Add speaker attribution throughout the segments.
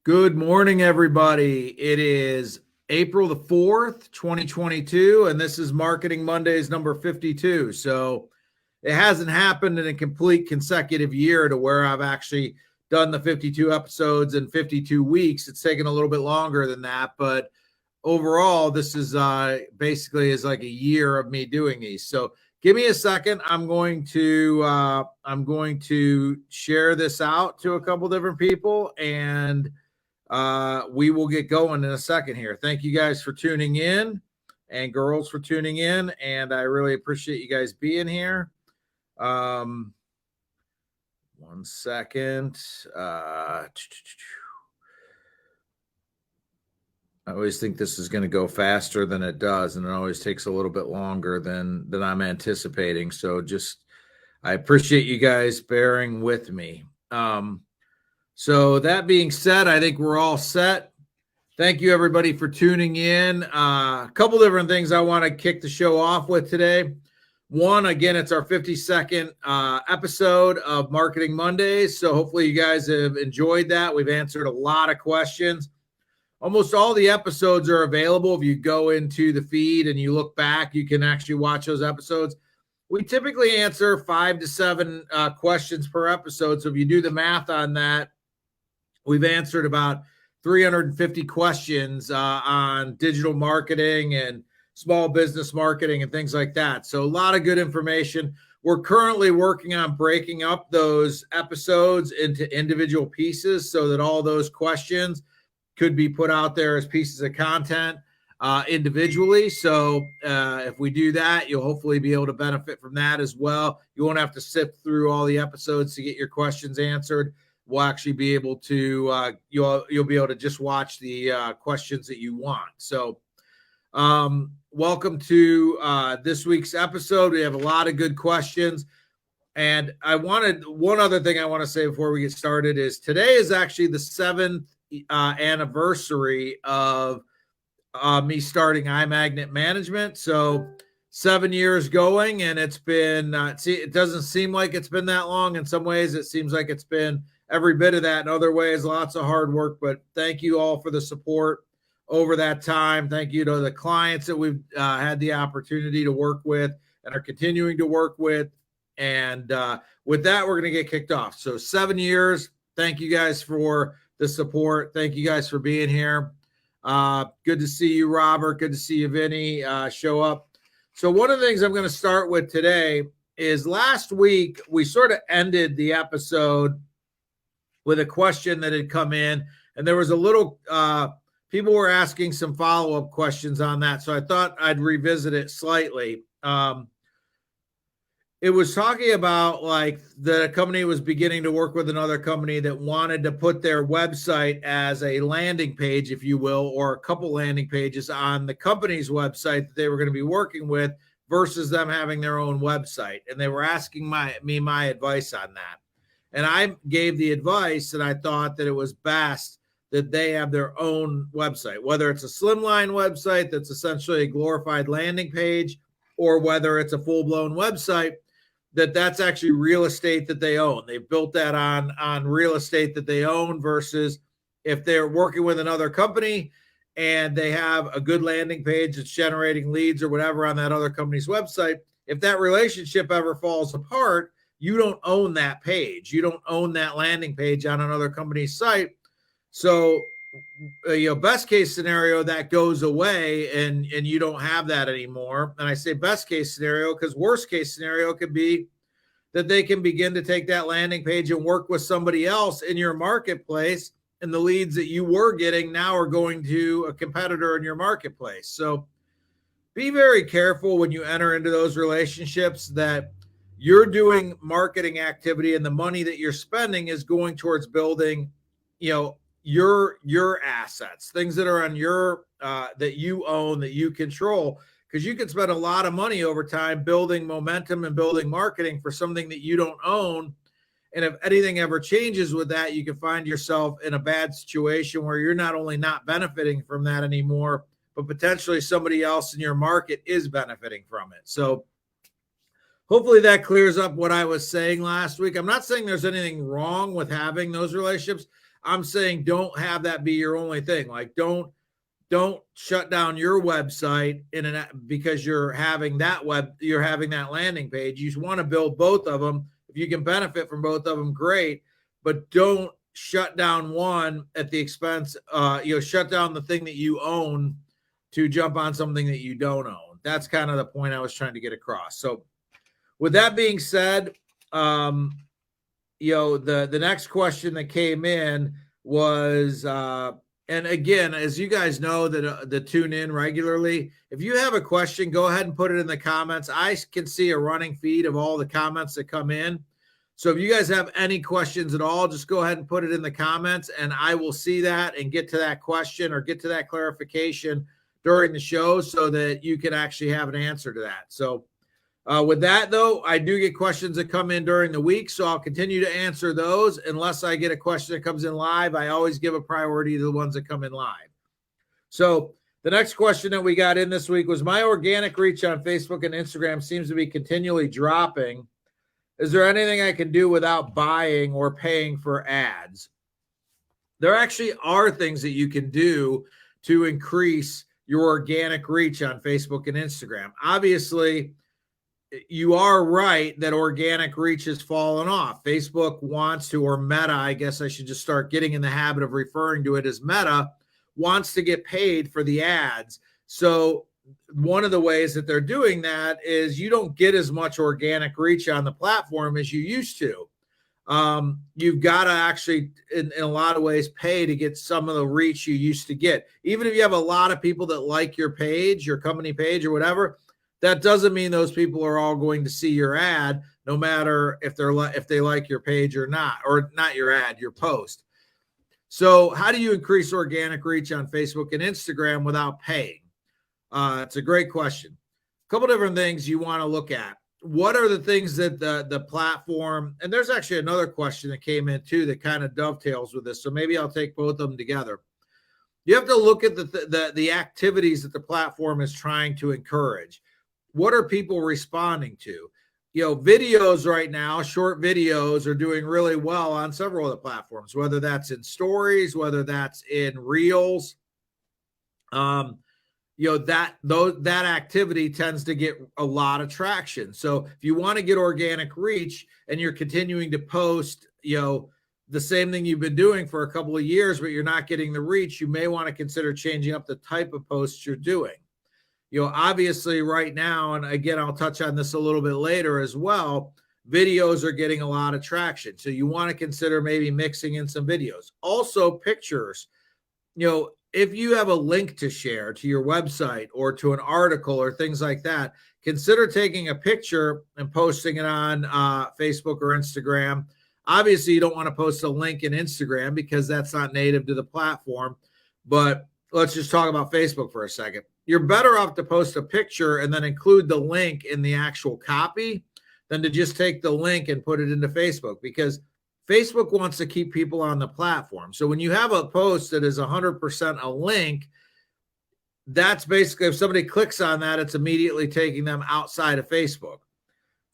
Speaker 1: Good morning, everybody. It is April the 4th, 2022, and this is Marketing Mondays number 52. So it hasn't happened in a complete consecutive year to where I've actually done the 52 episodes in 52 weeks. It's taken a little bit longer than that, but overall, this is basically is like a year of me doing these. So give me a second. I'm going to share this out to a couple different people, and we will get going in a second here. Thank you guys for tuning in, and girls for tuning in, and I really appreciate you guys being here. One second. I always think this is going to go faster than it does, and it always takes a little bit longer than I'm anticipating. So I appreciate you guys bearing with me. So that being said, I think we're all set. Thank you, everybody, for tuning in. A couple different things I want to kick the show off with today. One, again, it's our 52nd episode of Marketing Mondays. So hopefully you guys have enjoyed that. We've answered a lot of questions. Almost all the episodes are available. If you go into the feed and you look back, you can actually watch those episodes. We typically answer 5 to 7 questions per episode. So if you do the math on that, we've answered about 350 questions on digital marketing and small business marketing and things like that. So a lot of good information. We're currently working on breaking up those episodes into individual pieces so that all those questions could be put out there as pieces of content individually. So if we do that, you'll hopefully be able to benefit from that as well. You won't have to sift through all the episodes to get your questions answered. We'll actually be able to, you'll be able to just watch the questions that you want. So welcome to this week's episode. We have a lot of good questions. And one other thing I want to say before we get started is today is actually the 7th anniversary of me starting iMagnet Management. So 7 years going, and it's been, it doesn't seem like it's been that long. In some ways, it seems like it's been every bit of that. In other ways, lots of hard work, but thank you all for the support over that time. Thank you to the clients that we've had the opportunity to work with and are continuing to work with. And with that, we're going to get kicked off. So 7 years. Thank you guys for the support. Thank you guys for being here. Good to see you, Robert. Good to see you, Vinny, show up. So one of the things I'm going to start with today is last week, we sort of ended the episode with a question that had come in, and there was a little, people were asking some follow-up questions on that. So I thought I'd revisit it slightly. It was talking about like the company was beginning to work with another company that wanted to put their website as a landing page, if you will, or a couple landing pages on the company's website that they were going to be working with versus them having their own website. And they were asking my advice on that. And I gave the advice that I thought that it was best that they have their own website, whether it's a slimline website that's essentially a glorified landing page, or whether it's a full-blown website that's actually real estate that they own. They built that on real estate that they own versus if they're working with another company and they have a good landing page that's generating leads or whatever on that other company's website. If that relationship ever falls apart, you don't own that page. You don't own that landing page on another company's site. So, best case scenario, that goes away and you don't have that anymore. And I say best case scenario because worst case scenario could be that they can begin to take that landing page and work with somebody else in your marketplace, and the leads that you were getting now are going to a competitor in your marketplace. So be very careful when you enter into those relationships that you're doing marketing activity and the money that you're spending is going towards building, your assets, things that are on your that you own, that you control, because you can spend a lot of money over time building momentum and building marketing for something that you don't own. And if anything ever changes with that, you can find yourself in a bad situation where you're not only not benefiting from that anymore, but potentially somebody else in your market is benefiting from it. So hopefully that clears up what I was saying last week. I'm not saying there's anything wrong with having those relationships. I'm saying don't have that be your only thing. Like don't shut down your website because you're having that landing page. You want to build both of them. If you can benefit from both of them, great. But don't shut down one at the expense. Shut down the thing that you own to jump on something that you don't own. That's kind of the point I was trying to get across. So, with that being said, the next question that came in was. And again, as you guys know that tune in regularly, if you have a question, go ahead and put it in the comments. I can see a running feed of all the comments that come in. So if you guys have any questions at all, just go ahead and put it in the comments, and I will see that and get to that question or get to that clarification during the show so that you can actually have an answer to that. So with that, though, I do get questions that come in during the week, so I'll continue to answer those. Unless I get a question that comes in live, I always give a priority to the ones that come in live. So the next question that we got in this week was, my organic reach on Facebook and Instagram seems to be continually dropping. Is there anything I can do without buying or paying for ads? There actually are things that you can do to increase your organic reach on Facebook and Instagram. Obviously, you are right that organic reach has fallen off. Facebook wants to, or Meta, I guess I should just start getting in the habit of referring to it as Meta, wants to get paid for the ads. So one of the ways that they're doing that is you don't get as much organic reach on the platform as you used to. You've got to actually, in a lot of ways, pay to get some of the reach you used to get. Even if you have a lot of people that like your page, your company page or whatever, that doesn't mean those people are all going to see your ad, no matter if they like your page or not your ad, your post. So how do you increase organic reach on Facebook and Instagram without paying? It's a great question. A couple different things you want to look at. What are the things that the platform, and there's actually another question that came in too that kind of dovetails with this. So maybe I'll take both of them together. You have to look at the activities that the platform is trying to encourage. What are people responding to? Videos right now, short videos are doing really well on several of the platforms, whether that's in stories, whether that's in reels. That activity tends to get a lot of traction. So if you want to get organic reach and you're continuing to post, the same thing you've been doing for a couple of years, but you're not getting the reach, you may want to consider changing up the type of posts you're doing. Obviously right now, and again, I'll touch on this a little bit later as well, videos are getting a lot of traction. So you want to consider maybe mixing in some videos. Also pictures, if you have a link to share to your website or to an article or things like that, consider taking a picture and posting it on Facebook or Instagram. Obviously, you don't want to post a link in Instagram because that's not native to the platform. But let's just talk about Facebook for a second. You're better off to post a picture and then include the link in the actual copy than to just take the link and put it into Facebook, because Facebook wants to keep people on the platform. So when you have a post that is 100% a link, that's basically, if somebody clicks on that, it's immediately taking them outside of Facebook.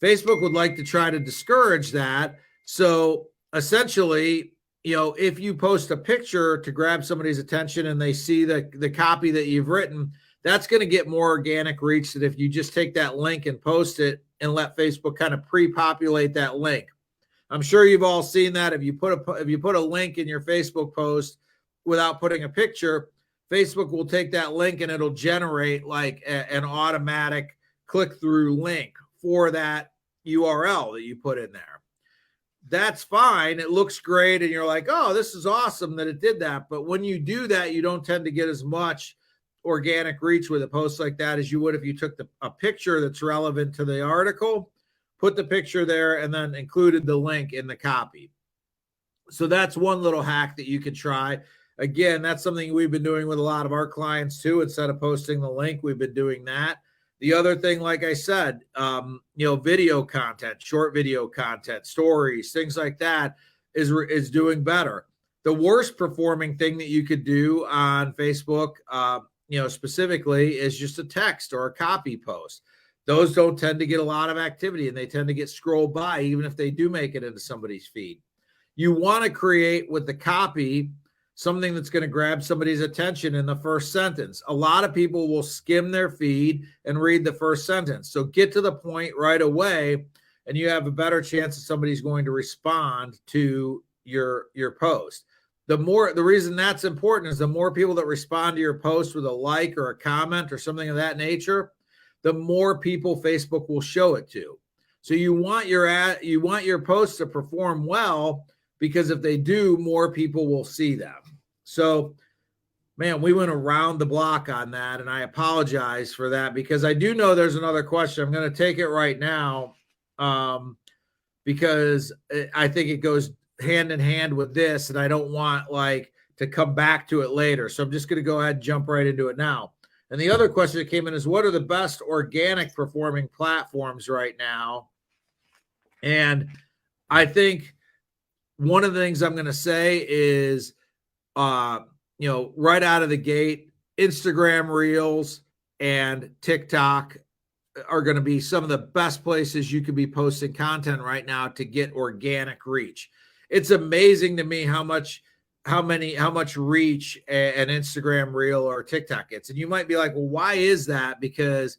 Speaker 1: Facebook would like to try to discourage that. So essentially, if you post a picture to grab somebody's attention and they see the copy that you've written, that's going to get more organic reach than if you just take that link and post it and let Facebook kind of pre-populate that link. I'm sure you've all seen that. If you put a link in your Facebook post without putting a picture, Facebook will take that link and it'll generate like an automatic click-through link for that URL that you put in there. That's fine. It looks great. And you're like, oh, this is awesome that it did that. But when you do that, you don't tend to get as much organic reach with a post like that as you would if you took a picture that's relevant to the article, put the picture there, and then included the link in the copy. So that's one little hack that you could try. Again, that's something we've been doing with a lot of our clients too. Instead of posting the link, we've been doing that. The other thing, like I said, video content, short video content, stories, things like that is doing better. The worst performing thing that you could do on Facebook, specifically, is just a text or a copy post. Those don't tend to get a lot of activity and they tend to get scrolled by, even if they do make it into somebody's feed. You want to create with the copy something that's going to grab somebody's attention in the first sentence. A lot of people will skim their feed and read the first sentence. So get to the point right away, and you have a better chance that somebody's going to respond to your post. The reason that's important is the more people that respond to your post with a like or a comment or something of that nature, the more people Facebook will show it to. So you want your posts to perform well, because if they do, more people will see them. So, man, we went around the block on that, and I apologize for that, because I do know there's another question. I'm going to take it right now, because I think it goes hand in hand with this, and I don't want to come back to it later. So I'm just going to go ahead and jump right into it now. And the other question that came in is, what are the best organic performing platforms right now? And I think one of the things I'm going to say is, right out of the gate, Instagram Reels and TikTok are going to be some of the best places you could be posting content right now to get organic reach. It's amazing to me how much reach an Instagram Reel or TikTok gets. And you might be like, well, why is that? Because,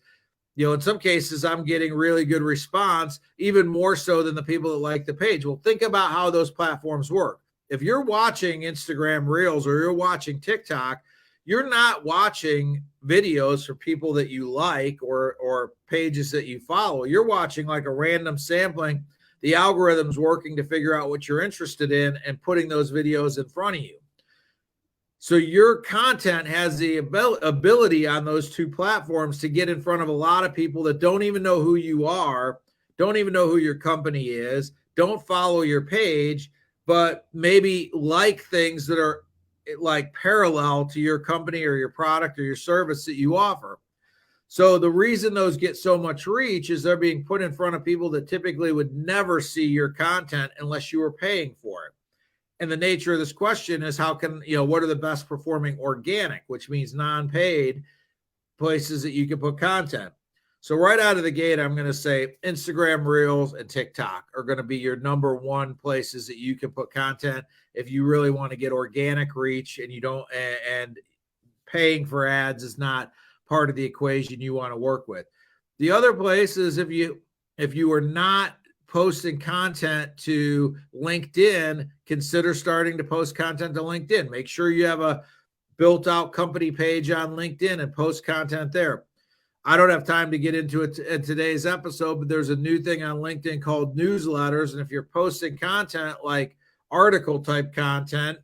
Speaker 1: in some cases I'm getting really good response, even more so than the people that like the page. Well, think about how those platforms work. If you're watching Instagram Reels or you're watching TikTok, you're not watching videos for people that you like or pages that you follow. You're watching like a random sampling. The algorithm's working to figure out what you're interested in and putting those videos in front of you. So your content has the ability on those two platforms to get in front of a lot of people that don't even know who you are, don't even know who your company is, don't follow your page, but maybe like things that are like parallel to your company or your product or your service that you offer. So the reason those get so much reach is they're being put in front of people that typically would never see your content unless you were paying for it. And the nature of this question is, how can, what are the best performing organic, which means non-paid places that you can put content? So right out of the gate, I'm going to say Instagram Reels and TikTok are going to be your number one places that you can put content if you really want to get organic reach, and you don't, and paying for ads is not part of the equation you want to work with. The other place is if you are not posting content to LinkedIn, consider starting to post content to LinkedIn. Make sure you have a built out company page on LinkedIn and post content there. I don't have time to get into it in today's episode, but there's a new thing on LinkedIn called newsletters. And if you're posting content like article type content,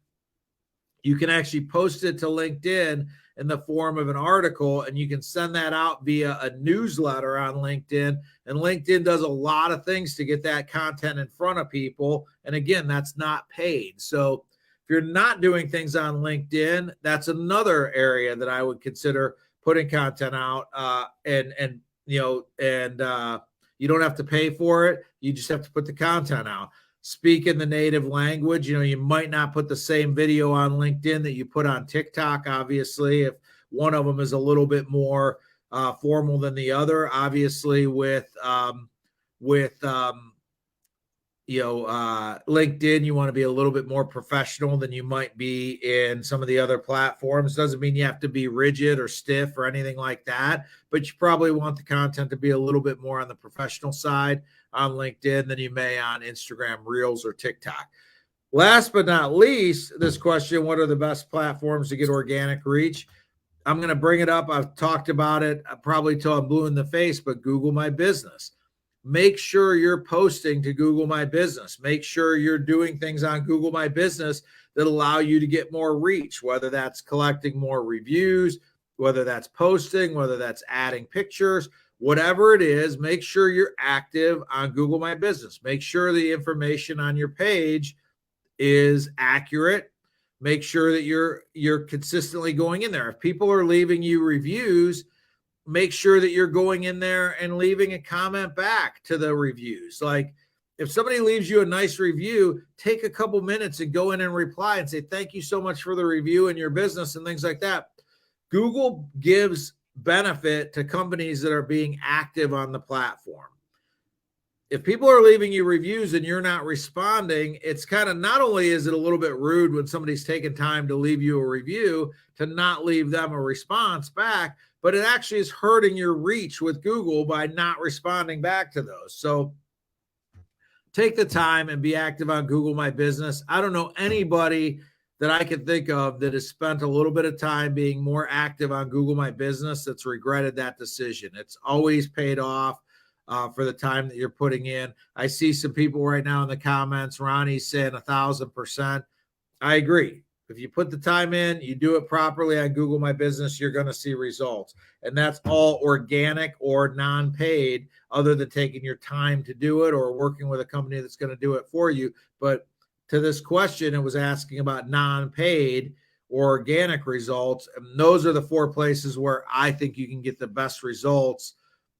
Speaker 1: you can actually post it to LinkedIn in the form of an article, and you can send that out via a newsletter on LinkedIn. And LinkedIn does a lot of things to get that content in front of people. And again, that's not paid. So if you're not doing things on LinkedIn, that's another area that I would consider putting content out, and you don't have to pay for it. You just have to put the content out. Speak in the native language. You might not put the same video on LinkedIn that you put on TikTok. Obviously, if one of them is a little bit more formal than the other, obviously with LinkedIn, you want to be a little bit more professional than you might be in some of the other platforms. Doesn't mean you have to be rigid or stiff or anything like that, but you probably want the content to be a little bit more on the professional side on LinkedIn than you may on Instagram Reels or TikTok. Last but not least, this question, what are the best platforms to get organic reach? I'm going to bring it up. I've talked about it probably till I'm blue in the face, but Google My Business. Make sure you're posting to Google My Business. Make sure you're doing things on Google My Business that allow you to get more reach, whether that's collecting more reviews, whether that's posting, whether that's adding pictures, whatever it is. Make sure you're active on Google My Business. Make sure the information on your page is accurate. Make sure that you're consistently going in there. If people are leaving you reviews, make sure that you're going in there and leaving a comment back to the reviews. Like if somebody leaves you a nice review, take a couple minutes and go in and reply and say, thank you so much for the review in your business and things like that. Google gives benefit to companies that are being active on the platform. if people are leaving you reviews and you're not responding, it's kind of, not only is it a little bit rude when somebody's taking time to leave you a review to not leave them a response back, but it actually is hurting your reach with Google by not responding back to those. So take the time and be active on Google My Business. I don't know anybody that I can think of that has spent a little bit of time being more active on Google My Business that's regretted that decision. It's always paid off for the time that you're putting in. I see some people right now in the comments, Ronnie's saying 1,000%. I agree. If you put the time in, you do it properly on Google My Business, you're going to see results. And that's all organic or non-paid, other than taking your time to do it or working with a company that's going to do it for you. But to this question, it was asking about non-paid or organic results. And those are the 4 places where I think you can get the best results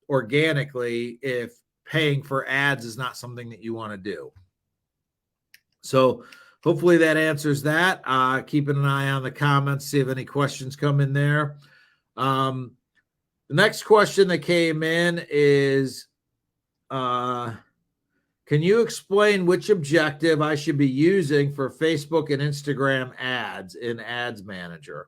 Speaker 1: organically if paying for ads is not something that you want to do. So hopefully that answers that. Keeping an eye on the comments, see if any questions come in there. The next question that came in is, can you explain which objective I should be using for Facebook and Instagram ads in Ads Manager?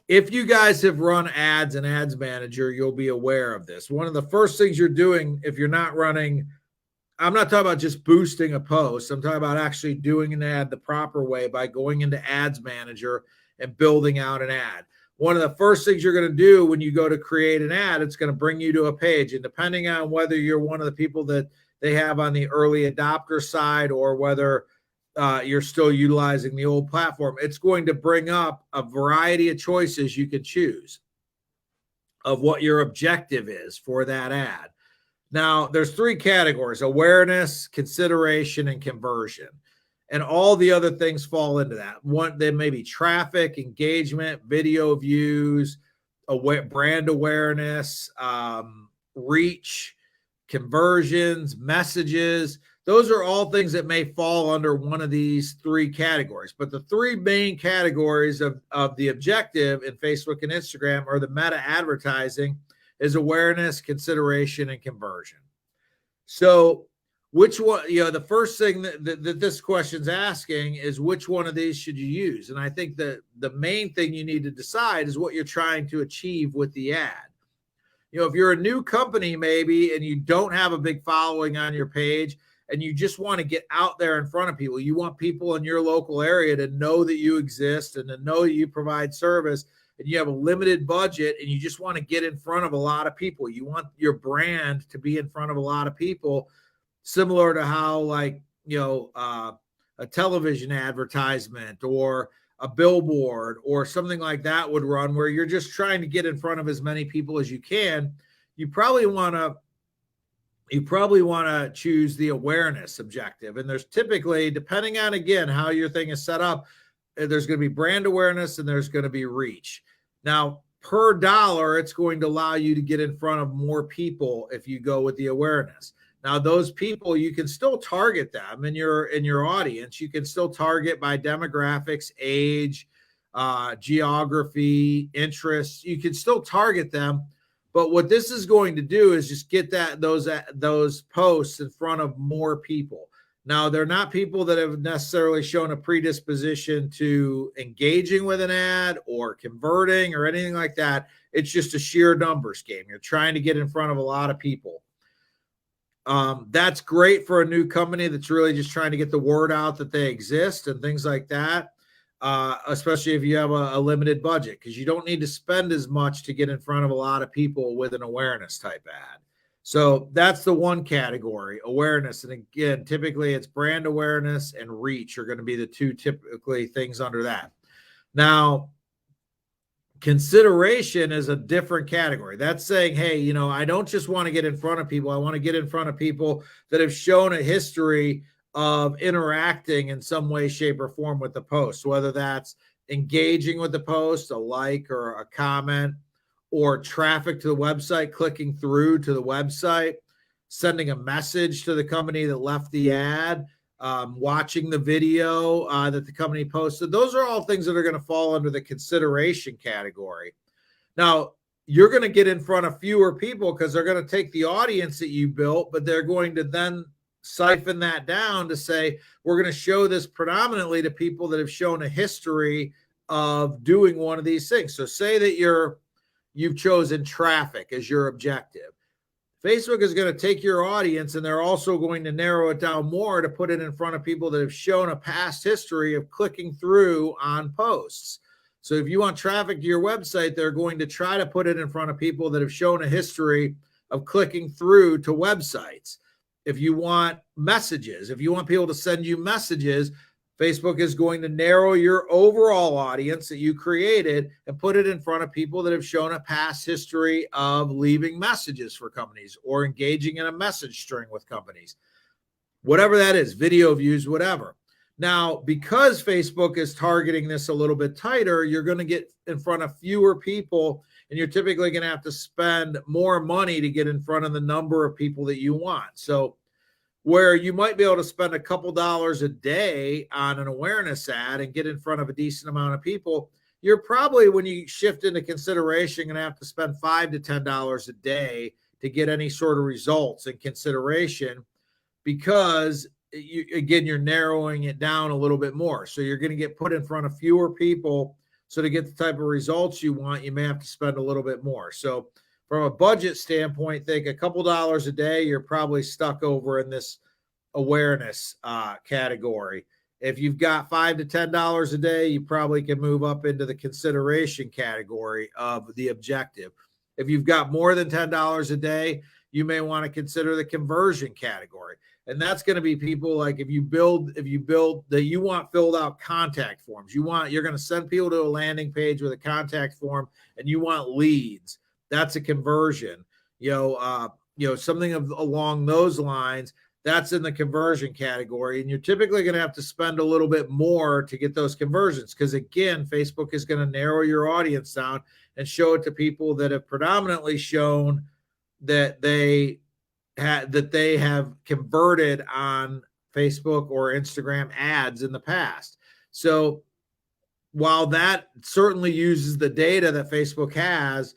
Speaker 1: If you guys have run ads in Ads Manager, you'll be aware of this. One of the first things you're doing if you're not running, I'm not talking about just boosting a post. I'm talking about actually doing an ad the proper way by going into Ads Manager and building out an ad. One of the first things you're going to do when you go to create an ad, it's going to bring you to a page. And depending on whether you're one of the people that they have on the early adopter side or whether you're still utilizing the old platform, it's going to bring up a variety of choices you can choose of what your objective is for that ad. Now, there's 3 categories: awareness, consideration, and conversion. And all the other things fall into that. One, there may be traffic, engagement, video views, brand awareness, reach, conversions, messages. Those are all things that may fall under one of these 3 categories. But the 3 main categories of the objective in Facebook and Instagram, or the meta advertising, is awareness, consideration, and conversion. So which one, the first thing that this question's asking is which one of these should you use? And I think that the main thing you need to decide is what you're trying to achieve with the ad. If you're a new company maybe and you don't have a big following on your page and you just want to get out there in front of people, you want people in your local area to know that you exist and to know that you provide service, and you have a limited budget and you just want to get in front of a lot of people. You want your brand to be in front of a lot of people, similar to how a television advertisement or a billboard or something like that would run, where you're just trying to get in front of as many people as you can. You probably want to choose the awareness objective. And there's typically, depending on, again, how your thing is set up, there's going to be brand awareness and there's going to be reach. Now, per dollar, it's going to allow you to get in front of more people if you go with the awareness. Now, those people, you can still target them in your audience. You can still target by demographics, age, geography, interests. You can still target them. But what this is going to do is just get those posts in front of more people. Now, they're not people that have necessarily shown a predisposition to engaging with an ad or converting or anything like that. It's just a sheer numbers game. You're trying to get in front of a lot of people. That's great for a new company that's really just trying to get the word out that they exist and things like that, especially if you have a limited budget, because you don't need to spend as much to get in front of a lot of people with an awareness type ad. So that's the one category, awareness. And again, typically it's brand awareness and reach are going to be the 2 typically things under that. Now, consideration is a different category. That's saying, hey, I don't just want to get in front of people. I want to get in front of people that have shown a history of interacting in some way, shape, or form with the post, whether that's engaging with the post, a like or a comment, or traffic to the website, clicking through to the website, sending a message to the company that left the ad, watching the video that the company posted. Those are all things that are going to fall under the consideration category. Now, you're going to get in front of fewer people because they're going to take the audience that you built, but they're going to then siphon that down to say, we're going to show this predominantly to people that have shown a history of doing one of these things. So say that you've chosen traffic as your objective. Facebook is going to take your audience and they're also going to narrow it down more to put it in front of people that have shown a past history of clicking through on posts. So if you want traffic to your website, they're going to try to put it in front of people that have shown a history of clicking through to websites. If you want messages, if you want people to send you messages, Facebook is going to narrow your overall audience that you created and put it in front of people that have shown a past history of leaving messages for companies or engaging in a message string with companies. Whatever that is, video views, whatever. Now, because Facebook is targeting this a little bit tighter, you're going to get in front of fewer people, and you're typically going to have to spend more money to get in front of the number of people that you want. So where you might be able to spend a couple dollars a day on an awareness ad and get in front of a decent amount of people, you're probably, when you shift into consideration, going to have to spend $5 to $10 a day to get any sort of results in consideration, because you're narrowing it down a little bit more. So you're going to get put in front of fewer people. So to get the type of results you want, you may have to spend a little bit more. So from a budget standpoint, think a couple dollars a day, you're probably stuck over in this awareness category. If you've got $5 to $10 a day, you probably can move up into the consideration category of the objective. If you've got more than $10 a day, you may want to consider the conversion category. And that's going to be people like if you build that you want filled out contact forms, you're going to send people to a landing page with a contact form and you want leads. That's a conversion, something along those lines. That's in the conversion category. And you're typically going to have to spend a little bit more to get those conversions. Because again, Facebook is going to narrow your audience down and show it to people that have predominantly shown that they have converted on Facebook or Instagram ads in the past. So while that certainly uses the data that Facebook has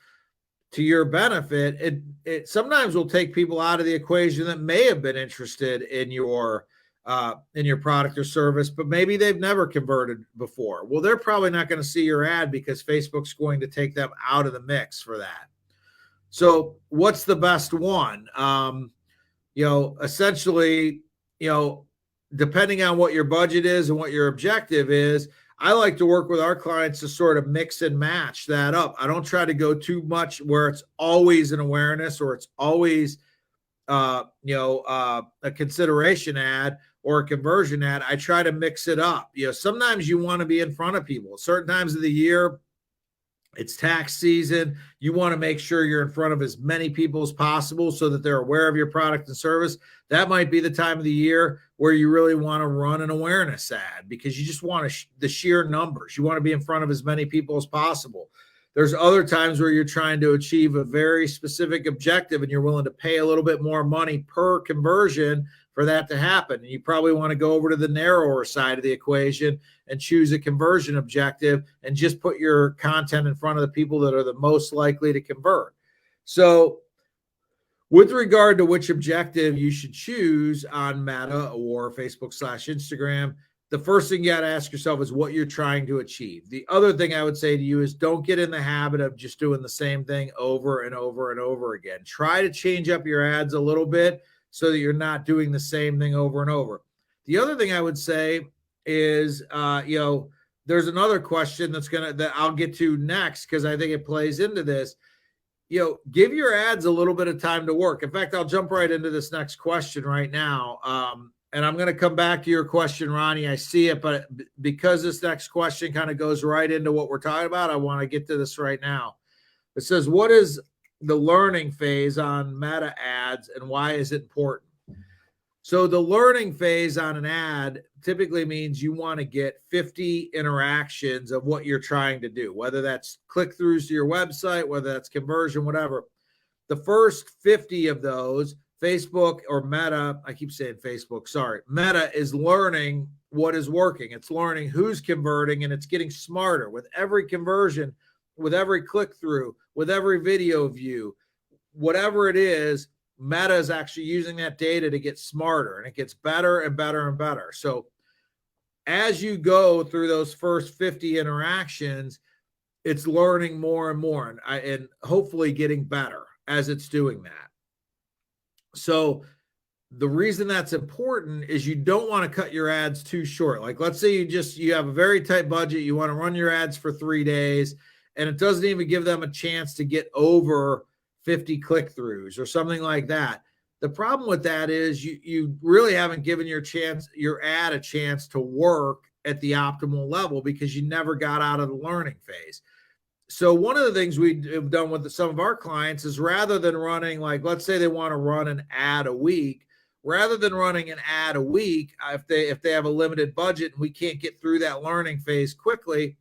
Speaker 1: to your benefit, it sometimes will take people out of the equation that may have been interested in your product or service, but maybe they've never converted before. Well, they're probably not going to see your ad because Facebook's going to take them out of the mix for that. So what's the best one? Essentially, depending on what your budget is and what your objective is, I like to work with our clients to sort of mix and match that up. I don't try to go too much where it's always an awareness or it's always, a consideration ad or a conversion ad. I try to mix it up. Sometimes you want to be in front of people. Certain times of the year, it's tax season. You want to make sure you're in front of as many people as possible so that they're aware of your product and service. That might be the time of the year where you really want to run an awareness ad because you just want the sheer numbers. You want to be in front of as many people as possible. There's other times where you're trying to achieve a very specific objective and you're willing to pay a little bit more money per conversion for that to happen. And you probably want to go over to the narrower side of the equation and choose a conversion objective and just put your content in front of the people that are the most likely to convert. So with regard to which objective you should choose on Meta or Facebook/Instagram, the first thing you got to ask yourself is what you're trying to achieve. The other thing I would say to you is don't get in the habit of just doing the same thing over and over and over again. Try to change up your ads a little bit so that you're not doing the same thing over and over. The other thing I would say is, there's another question that I'll get to next because I think it plays into this. Give your ads a little bit of time to work. In fact, I'll jump right into this next question right now. And I'm going to come back to your question, Ronnie. I see it, but because this next question kind of goes right into what we're talking about, I want to get to this right now. It says, what is the learning phase on Meta ads and why is it important? So the learning phase on an ad typically means you want to get 50 interactions of what you're trying to do, whether that's click-throughs to your website, whether that's conversion, whatever. The first 50 of those, Facebook or Meta, I keep saying Facebook, sorry, Meta is learning what is working. It's learning who's converting, and it's getting smarter. With every conversion, click through, with every video view, whatever it is, Meta is actually using that data to get smarter, and it gets better and better and better. So as you go through those first 50 interactions, it's learning more and more, and hopefully getting better as it's doing that. So the reason that's important is you don't want to cut your ads too short. Like, let's say you have a very tight budget, you want to run your ads for 3 days, and it doesn't even give them a chance to get over 50 click-throughs or something like that. The problem with that is you really haven't given your ad a chance to work at the optimal level because you never got out of the learning phase. So one of the things we have done with some of our clients is, rather than running, like, let's say they want to run an ad a week, rather than running an ad a week, if they have a limited budget and we can't get through that learning phase quickly,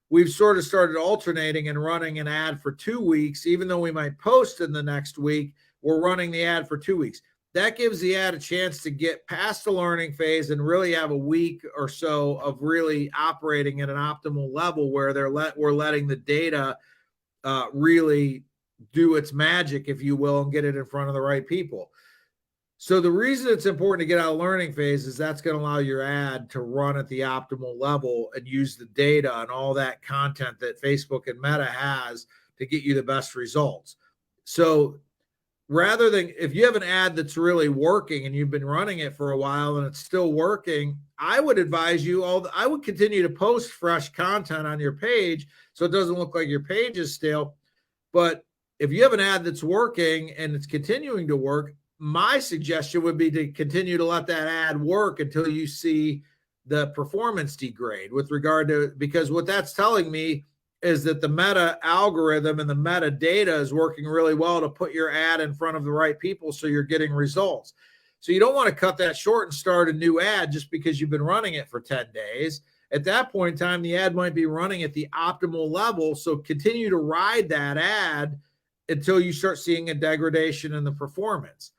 Speaker 1: we've sort of started alternating and running an ad for 2 weeks. Even though we might post in the next week, we're running the ad for 2 weeks. That gives the ad a chance to get past the learning phase and really have a week or so of really operating at an optimal level where we're letting the data really do its magic, if you will, and get it in front of the right people. So the reason it's important to get out of learning phase is that's going to allow your ad to run at the optimal level and use the data and all that content that Facebook and Meta has to get you the best results. So rather than, if you have an ad that's really working and you've been running it for a while and it's still working, I would advise you I would continue to post fresh content on your page so it doesn't look like your page is stale. But if you have an ad that's working and it's continuing to work, my suggestion would be to continue to let that ad work until you see the performance degrade with regard to, because what that's telling me is that the Meta algorithm and the Meta data is working really well to put your ad in front of the right people so you're getting results. So you don't want to cut that short and start a new ad just because you've been running it for 10 days. At that point in time, the ad might be running at the optimal level. So continue to ride that ad until you start seeing a degradation in the performance.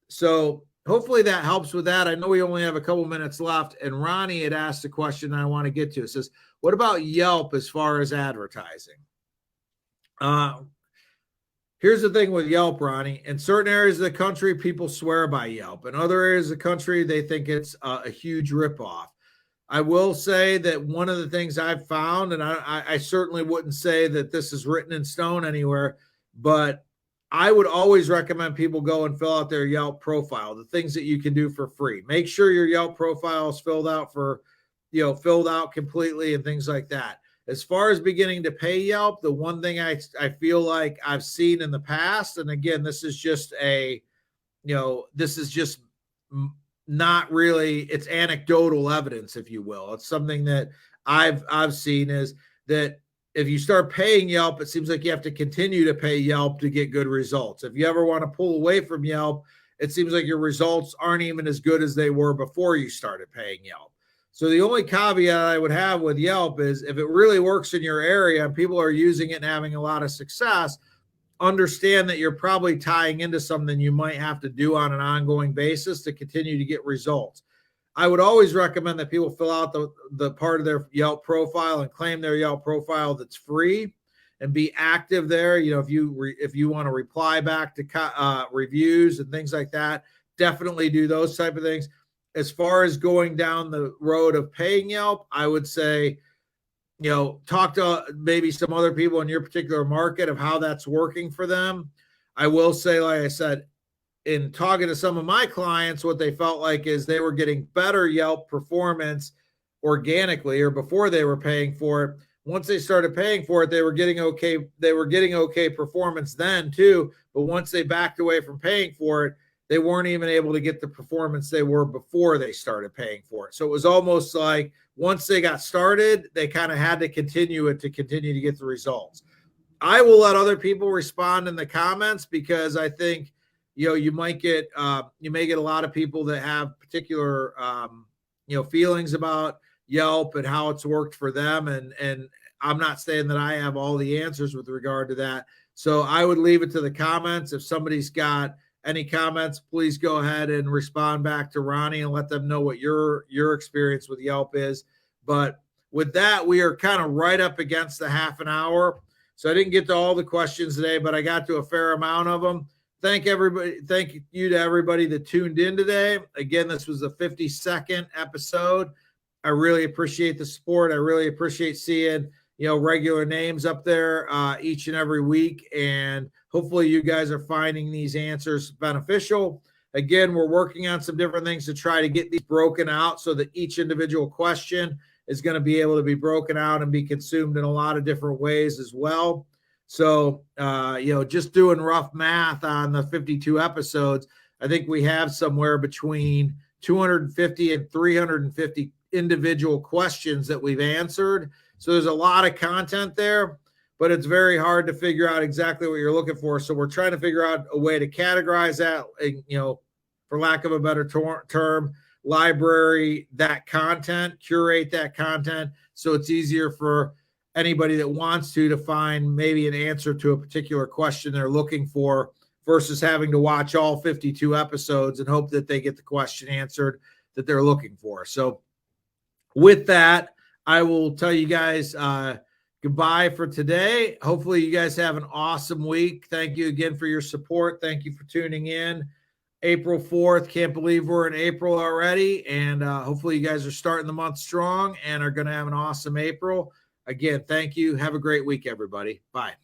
Speaker 1: So hopefully that helps with that. I know we only have a couple minutes left, and Ronnie had asked a question I want to get to. It says, what about Yelp as far as advertising? Here's the thing with Yelp, Ronnie. In certain areas of the country, people swear by Yelp. In other areas of the country, they think it's a huge ripoff. I will say that one of the things I've found, and I certainly wouldn't say that this is written in stone anywhere, but I would always recommend people go and fill out their Yelp profile, the things that you can do for free. Make sure your Yelp profile is filled out completely and things like that. As far as beginning to pay Yelp, the one thing I feel like I've seen in the past, and again, this is just not really, it's anecdotal evidence, if you will. It's something that I've seen, is that if you start paying Yelp, it seems like you have to continue to pay Yelp to get good results. If you ever want to pull away from Yelp, it seems like your results aren't even as good as they were before you started paying Yelp. So the only caveat I would have with Yelp is, if it really works in your area and people are using it and having a lot of success, understand that you're probably tying into something you might have to do on an ongoing basis to continue to get results. I would always recommend that people fill out the part of their Yelp profile and claim their Yelp profile that's free, and be active there. If you want to reply back to reviews and things like that, definitely do those type of things. As far as going down the road of paying Yelp, I would say, talk to maybe some other people in your particular market of how that's working for them. I will say, like I said, in talking to some of my clients, what they felt like is they were getting better Yelp performance organically, or before they were paying for it. Once they started paying for it, they were getting okay performance then too. But once they backed away from paying for it, they weren't even able to get the performance they were before they started paying for it. So it was almost like once they got started, they kind of had to continue it to continue to get the results. I will let other people respond in the comments, because I think, you may get a lot of people that have particular, feelings about Yelp and how it's worked for them. And I'm not saying that I have all the answers with regard to that. So I would leave it to the comments. If somebody's got any comments, please go ahead and respond back to Ronnie and let them know what your experience with Yelp is. But with that, we are kind of right up against the half an hour. So I didn't get to all the questions today, but I got to a fair amount of them. Thank everybody. Thank you to everybody that tuned in today. Again, this was the 52nd episode. I really appreciate the support. I really appreciate seeing, regular names up there each and every week. And hopefully you guys are finding these answers beneficial. Again, we're working on some different things to try to get these broken out so that each individual question is going to be able to be broken out and be consumed in a lot of different ways as well. So, just doing rough math on the 52 episodes, I think we have somewhere between 250 and 350 individual questions that we've answered. So there's a lot of content there, but it's very hard to figure out exactly what you're looking for. So we're trying to figure out a way to categorize that, for lack of a better term, library that content, curate that content, so it's easier for anybody that wants to find maybe an answer to a particular question they're looking for versus having to watch all 52 episodes and hope that they get the question answered that they're looking for. So with that, I will tell you guys goodbye for today. Hopefully you guys have an awesome week. Thank you again for your support. Thank you for tuning in. April 4th. Can't believe we're in April already. And hopefully you guys are starting the month strong and are going to have an awesome April. Again, thank you. Have a great week, everybody. Bye.